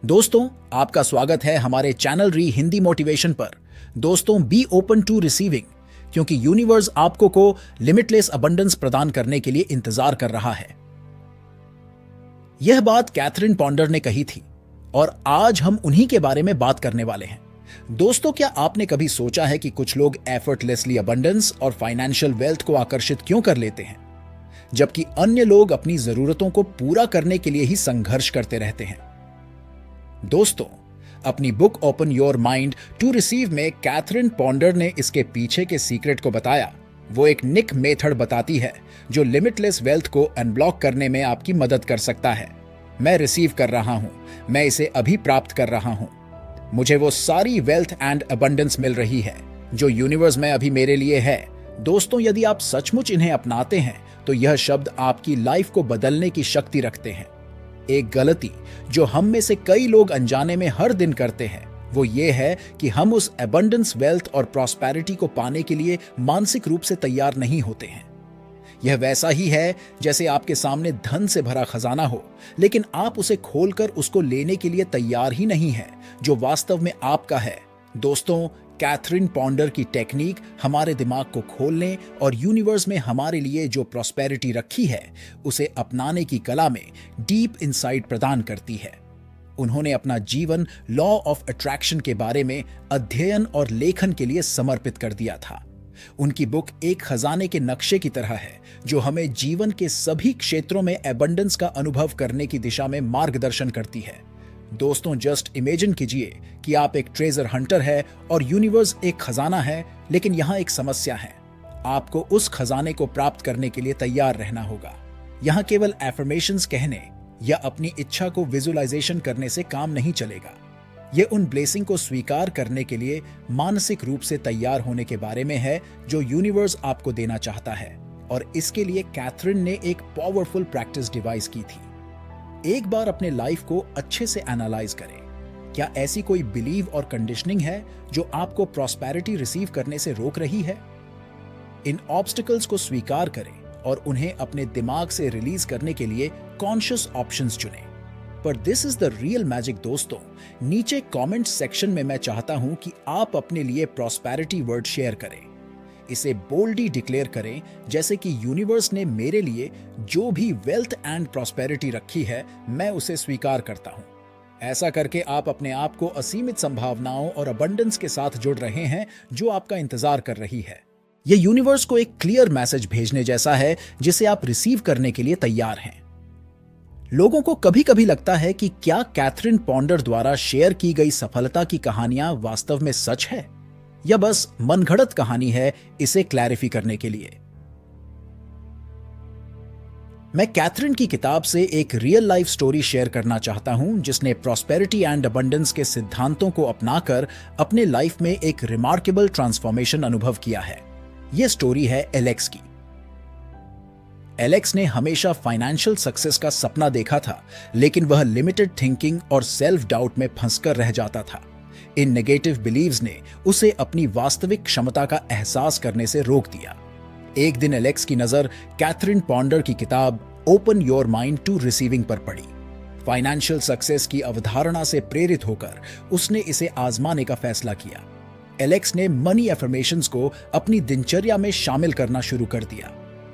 दोस्तों, आपका स्वागत है हमारे चैनल री हिंदी मोटिवेशन पर। दोस्तों, बी ओपन टू रिसीविंग, क्योंकि यूनिवर्स आपको को लिमिटलेस अबंडेंस प्रदान करने के लिए इंतजार कर रहा है। यह बात कैथरीन पॉन्डर ने कही थी और आज हम उन्हीं के बारे में बात करने वाले हैं। दोस्तों, क्या आपने कभी सोचा है कि कुछ लोग एफर्टलेसली अबंडेंस और फाइनेंशियल वेल्थ को आकर्षित क्यों कर लेते हैं, जबकि अन्य लोग अपनी जरूरतों को पूरा करने के लिए ही संघर्ष करते रहते हैं। दोस्तों, अपनी book open your mind to receive में कैथरीन पॉन्डर ने इसके पीछे के सीक्रेट को बताया। वो एक निक मेथड बताती है जो लिमिटलेस वेल्थ को अनब्लॉक करने में आपकी मदद कर सकता है। मैं रिसीव कर रहा हूं, मैं इसे अभी प्राप्त कर रहा हूं। मुझे वो सारी वेल्थ एंड अबंडेंस मिल रही है जो यूनिवर्स में अभी मेरे लिए है। दोस्तों, यदि आप सचमुच इन्हें अपनाते हैं तो यह शब्द आपकी लाइफ को बदलने की शक्ति रखते हैं। एक गलती जो हम में से कई लोग अनजाने में हर दिन करते हैं वो ये है कि हम उस अबंडेंस, वेल्थ और प्रॉस्पेरिटी को पाने के लिए मानसिक रूप से तैयार नहीं होते हैं। यह वैसा ही है जैसे आपके सामने धन से भरा खजाना हो, लेकिन आप उसे खोलकर उसको लेने के लिए तैयार ही नहीं है जो वास्तव में आपका है। दोस्तों, कैथरीन पॉन्डर की टेक्निक हमारे दिमाग को खोलने और यूनिवर्स में हमारे लिए जो प्रॉस्पेरिटी रखी है उसे अपनाने की कला में डीप इंसाइट प्रदान करती है। उन्होंने अपना जीवन लॉ ऑफ अट्रैक्शन के बारे में अध्ययन और लेखन के लिए समर्पित कर दिया था। उनकी बुक एक खजाने के नक्शे की तरह है जो हमें जीवन के सभी क्षेत्रों में एबंडेंस का अनुभव करने की दिशा में मार्गदर्शन करती है। दोस्तों, जस्ट इमेजिन कीजिए कि आप एक ट्रेजर हंटर है और यूनिवर्स एक खजाना है, लेकिन यहां एक समस्या है। आपको उस खजाने को प्राप्त करने के लिए तैयार रहना होगा। यहां केवल एफर्मेशंस कहने या अपनी इच्छा को विजुअलाइजेशन करने से काम नहीं चलेगा। यह उन ब्लेसिंग को स्वीकार करने के लिए मानसिक रूप से तैयार होने के बारे में है जो यूनिवर्स आपको देना चाहता है। और इसके लिए कैथरीन ने एक पावरफुल प्रैक्टिस डिवाइस की थी। एक बार अपने लाइफ को अच्छे से एनालाइज करें। क्या ऐसी कोई बिलीव और कंडीशनिंग है जो आपको प्रॉस्पेरिटी रिसीव करने से रोक रही है? इन ऑब्स्टिकल्स को स्वीकार करें और उन्हें अपने दिमाग से रिलीज करने के लिए कॉन्शियस ऑप्शंस चुनें। पर this is the real magic. दोस्तों, नीचे कमेंट सेक्शन में मैं चाहता हूं कि आप अपने लिए प्रॉस्पेरिटी वर्ड शेयर करें। इसे बोल्डली डिक्लेयर करें, जैसे कि यूनिवर्स ने मेरे लिए जो भी वेल्थ एंड प्रॉस्पेरिटी रखी है मैं उसे स्वीकार करता हूं। ऐसा करके आप अपने आप को असीमित संभावनाओं और अबंडेंस के साथ जुड़ रहे हैं जो आपका इंतजार कर रही है। यह यूनिवर्स को एक क्लियर मैसेज भेजने जैसा है जिसे आप रिसीव करने के लिए तैयार हैं। लोगों को कभी कभी लगता है कि क्या कैथरीन पॉन्डर द्वारा शेयर की गई सफलता की कहानियां वास्तव में सच है या बस मनगढ़ंत कहानी है। इसे क्लैरिफाई करने के लिए मैं कैथरीन की किताब से एक रियल लाइफ स्टोरी शेयर करना चाहता हूं जिसने प्रॉस्पेरिटी एंड अबंडेंस के सिद्धांतों को अपनाकर अपने लाइफ में एक रिमार्केबल ट्रांसफॉर्मेशन अनुभव किया है। यह स्टोरी है एलेक्स की। एलेक्स ने हमेशा फाइनेंशियल सक्सेस का सपना देखा था, लेकिन वह लिमिटेड थिंकिंग और सेल्फ डाउट में फंसकर रह जाता था। इन नेगेटिव बिलीव्स ने उसे अपनी वास्तविक क्षमता का एहसास करने से रोक दिया। एक दिन एलेक्स की नजर कैथरीन पॉन्डर की किताब open your mind to receiving पर पड़ी। फाइनेंशियल सक्सेस की अवधारणा से प्रेरित होकर उसने इसे आजमाने का फैसला किया। एलेक्स ने मनी एफर्मेशंस को अपनी दिनचर्या में शामिल करना शुरू कर दिया।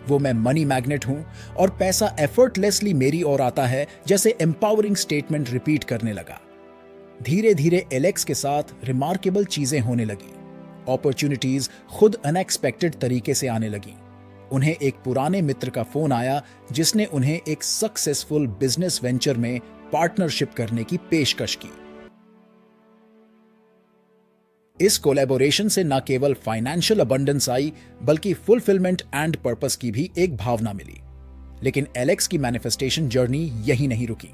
वो मैं मनी मैग्नेट हूं और पैसा एफर्टलेसली मेरी ओर आता है जैसे एम्पावरिंग स्टेटमेंट रिपीट करने लगा। धीरे धीरे एलेक्स के साथ रिमार्केबल चीजें होने लगी। अपॉर्चुनिटीज खुद अनएक्सपेक्टेड तरीके से आने लगी। उन्हें एक पुराने मित्र का फोन आया जिसने उन्हें एक सक्सेसफुल बिजनेस वेंचर में पार्टनरशिप करने की पेशकश की। इस कोलैबोरेशन से न केवल फाइनेंशियल अबंडेंस आई बल्कि फुलफिलमेंट एंड पर्पस की भी एक भावना मिली। लेकिन एलेक्स की मैनिफेस्टेशन जर्नी यही नहीं रुकी।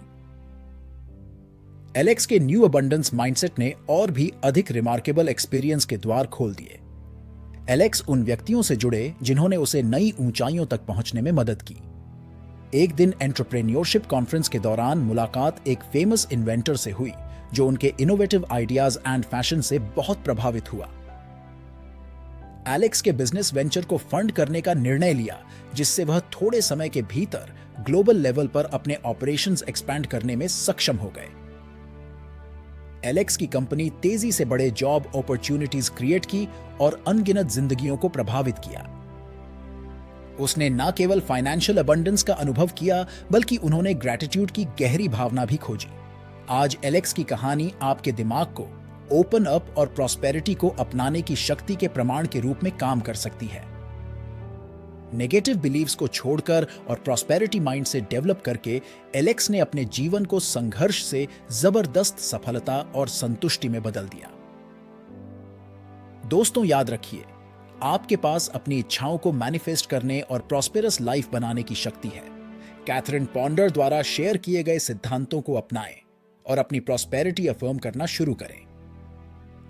एलेक्स के न्यू अबंडेंस माइंडसेट ने और भी अधिक रिमार्केबल एक्सपीरियंस के द्वार खोल दिए। एलेक्स उन व्यक्तियों से जुड़े जिन्होंने उसे नई ऊंचाइयों तक पहुंचने में मदद की। एक दिन एंटरप्रेन्योरशिप कॉन्फ्रेंस के दौरान मुलाकात एक फेमस इन्वेंटर से हुई जो उनके इनोवेटिव आइडियाज एंड फैशन से बहुत प्रभावित हुआ। एलेक्स के बिजनेस वेंचर को फंड करने का निर्णय लिया, जिससे वह थोड़े समय के भीतर ग्लोबल लेवल पर अपने ऑपरेशंस एक्सपैंड करने में सक्षम हो गए। एलेक्स की कंपनी तेजी से बड़े जॉब अपॉर्चुनिटीज क्रिएट की और अनगिनत जिंदगियों को प्रभावित किया। उसने न केवल फाइनेंशियल अबंडेंस का अनुभव किया, बल्कि उन्होंने ग्रैटिट्यूड की गहरी भावना भी खोजी। आज एलेक्स की कहानी आपके दिमाग को ओपन अप और प्रॉस्पेरिटी को अपनाने की शक्ति के प्रमाण के रूप में काम कर सकती है। नेगेटिव बिलीव्स को छोड़कर और प्रॉस्पेरिटी माइंड से डेवलप करके एलेक्स ने अपने जीवन को संघर्ष से जबरदस्त सफलता और संतुष्टि में बदल दिया। दोस्तों, याद रखिए, आपके पास अपनी इच्छाओं को मैनिफेस्ट करने और प्रॉस्पेरस लाइफ बनाने की शक्ति है। कैथरीन पॉन्डर द्वारा शेयर किए गए सिद्धांतों को अपनाएं और अपनी प्रॉस्पेरिटी अफर्म करना शुरू करें।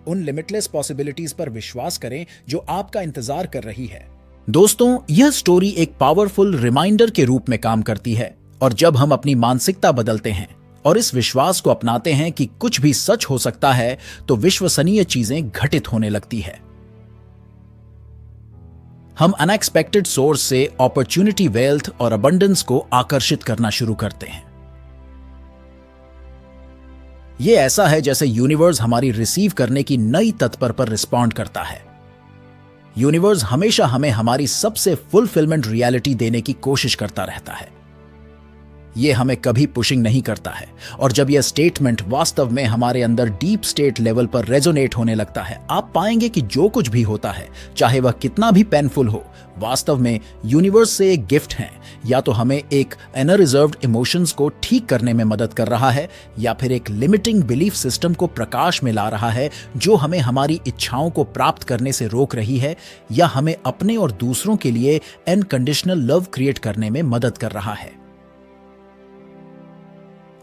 उन लिमिटलेस पॉसिबिलिटीज पर विश्वास करें जो आपका इंतजार कर रही है। दोस्तों, यह स्टोरी एक पावरफुल रिमाइंडर के रूप में काम करती है, और जब हम अपनी मानसिकता बदलते हैं और इस विश्वास को अपनाते हैं कि कुछ भी सच हो सकता है, तो विश्वसनीय चीजें घटित होने लगती है। हम अनएक्सपेक्टेड सोर्स से अपॉर्चुनिटी, वेल्थ और अबंडेंस को आकर्षित करना शुरू करते हैं। यह ऐसा है जैसे यूनिवर्स हमारी रिसीव करने की नई तत्पर पर रिस्पॉन्ड करता है। यूनिवर्स हमेशा हमें हमारी सबसे फुलफिलमेंट रियलिटी देने की कोशिश करता रहता है। यह हमें कभी पुशिंग नहीं करता है, और जब यह स्टेटमेंट वास्तव में हमारे अंदर डीप स्टेट लेवल पर रेजोनेट होने लगता है, आप पाएंगे कि जो कुछ भी होता है, चाहे वह कितना भी पेनफुल हो, वास्तव में यूनिवर्स से एक गिफ्ट है। या तो हमें एक अनरिजर्व्ड इमोशंस को ठीक करने में मदद कर रहा है, या फिर एक लिमिटिंग बिलीफ सिस्टम को प्रकाश में ला रहा है जो हमें हमारी इच्छाओं को प्राप्त करने से रोक रही है, या हमें अपने और दूसरों के लिए अनकंडीशनल लव क्रिएट करने में मदद कर रहा है।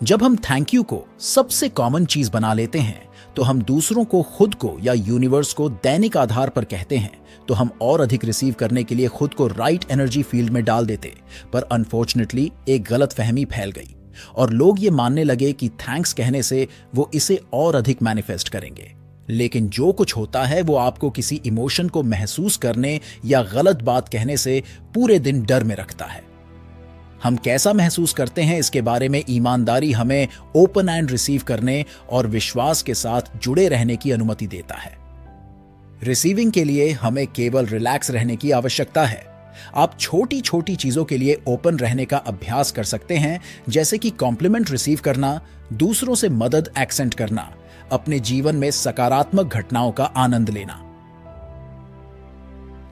जब हम थैंक यू को सबसे कॉमन चीज बना लेते हैं, तो हम दूसरों को, खुद को या यूनिवर्स को दैनिक आधार पर कहते हैं, तो हम और अधिक रिसीव करने के लिए खुद को राइट एनर्जी फील्ड में डाल देते। पर अनफॉर्चुनेटली एक गलतफहमी फैल गई और लोग ये मानने लगे कि थैंक्स कहने से वो इसे और अधिक मैनिफेस्ट करेंगे। लेकिन जो कुछ होता है वो आपको किसी इमोशन को महसूस करने या गलत बात कहने से पूरे दिन डर में रखता है। हम कैसा महसूस करते हैं इसके बारे में ईमानदारी हमें ओपन एंड रिसीव करने और विश्वास के साथ जुड़े रहने की अनुमति देता है। रिसीविंग के लिए हमें केवल रिलैक्स रहने की आवश्यकता है। आप छोटी छोटी चीजों के लिए ओपन रहने का अभ्यास कर सकते हैं, जैसे कि कॉम्प्लीमेंट रिसीव करना, दूसरों से मदद एक्सेंट करना, अपने जीवन में सकारात्मक घटनाओं का आनंद लेना।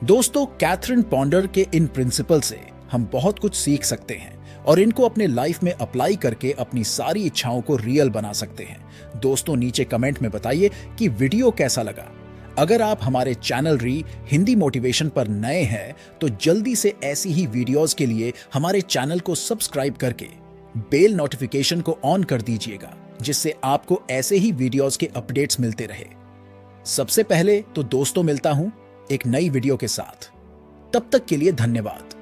दोस्तों, कैथरीन पॉन्डर के इन प्रिंसिपल से हम बहुत कुछ सीख सकते हैं और इनको अपने लाइफ में अप्लाई करके अपनी सारी इच्छाओं को रियल बना सकते हैं। दोस्तों, नीचे कमेंट में बताइए कि वीडियो कैसा लगा। अगर आप हमारे चैनल हिंदी मोटिवेशन पर नए हैं, तो जल्दी से ऐसी ही वीडियोस के लिए हमारे चैनल को सब्सक्राइब करके बेल नोटिफिकेशन को ऑन कर दीजिएगा, जिससे आपको ऐसे ही वीडियोस के अपडेट्स मिलते रहे। सबसे पहले तो दोस्तों, मिलता हूं एक नई वीडियो के साथ। तब तक के लिए धन्यवाद।